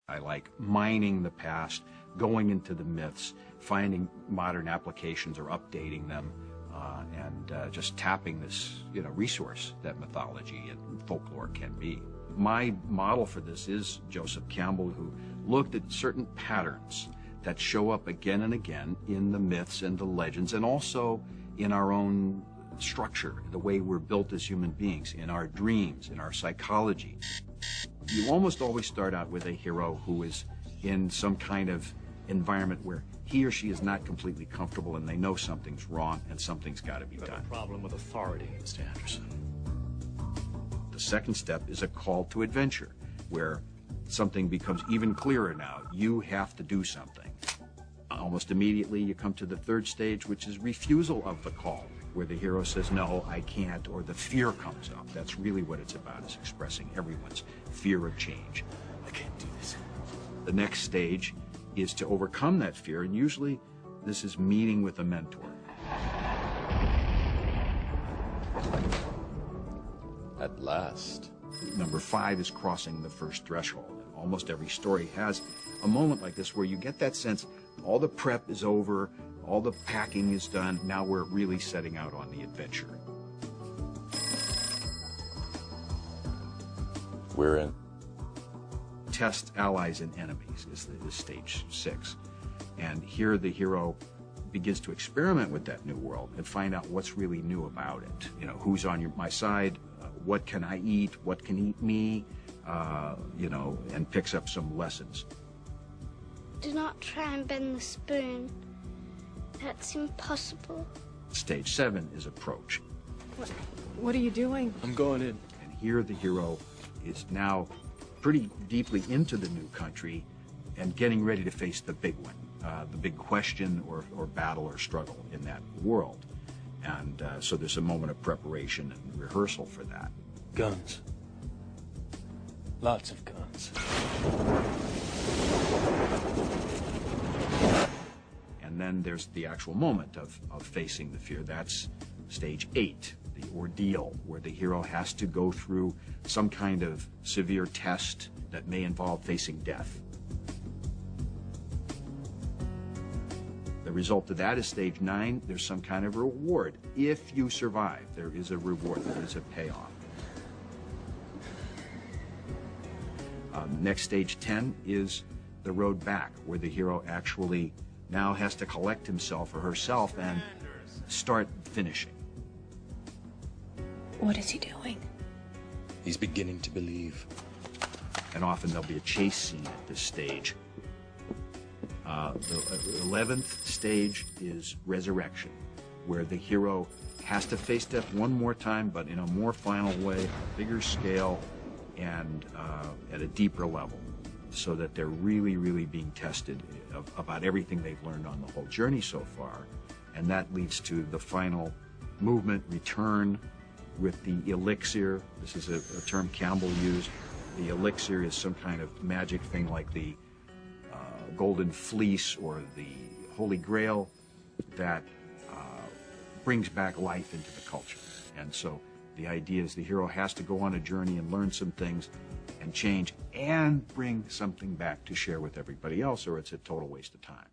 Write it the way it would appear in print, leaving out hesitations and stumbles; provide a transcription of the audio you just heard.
I like mining the past, going into the myths, finding modern applications or updating them, and just tapping this, resource that mythology and folklore can be. My model for this is Joseph Campbell, who looked at certain patterns that show up again and again in the myths and the legends, and also in our own structure, the way we're built as human beings, in our dreams, in our psychology. You almost always start out with a hero who is in some kind of environment where he or she is not completely comfortable and they know something's wrong and something's got to be done. You have a problem with authority, Mr. Anderson. The second step is a call to adventure, where something becomes even clearer now. You have to do something. Almost immediately you come to the third stage, which is refusal of the call, where the hero says, no, I can't, or the fear comes up. That's really what it's about, is expressing everyone's fear of change. I can't do this. The next stage is to overcome that fear, and usually this is meeting with a mentor. At last. Number 5 is crossing the first threshold. And almost every story has a moment like this where you get that sense all the prep is over, all the packing is done, now we're really setting out on the adventure. We're in. Test allies and enemies is stage 6. And here the hero begins to experiment with that new world and find out what's really new about it. Who's on my side, what can I eat, what can eat me, and picks up some lessons. Do not try and bend the spoon. That's impossible. Stage 7 is approach. What are you doing? I'm going in. And here the hero is now pretty deeply into the new country and getting ready to face the big one, the big question or battle or struggle in that world. And so there's a moment of preparation and rehearsal for that. Guns. Lots of guns. And then there's the actual moment of facing the fear. That's stage 8, the ordeal, where the hero has to go through some kind of severe test that may involve facing death. The result of that is stage 9. There's some kind of reward. If you survive, there is a reward, there is a payoff. Next, stage 10 is the road back, where the hero actually now has to collect himself or herself and start finishing. What is he doing? He's beginning to believe. And often there'll be a chase scene at this stage. The 11th stage is resurrection, where the hero has to face death one more time, but in a more final way, a bigger scale, and at a deeper level, so that they're really, really being tested about everything they've learned on the whole journey so far. And that leads to the final movement, return, with the elixir. This is a term Campbell used. The elixir is some kind of magic thing like the golden fleece or the Holy Grail that brings back life into the culture. And so the idea is the hero has to go on a journey and learn some things and change and bring something back to share with everybody else, or it's a total waste of time.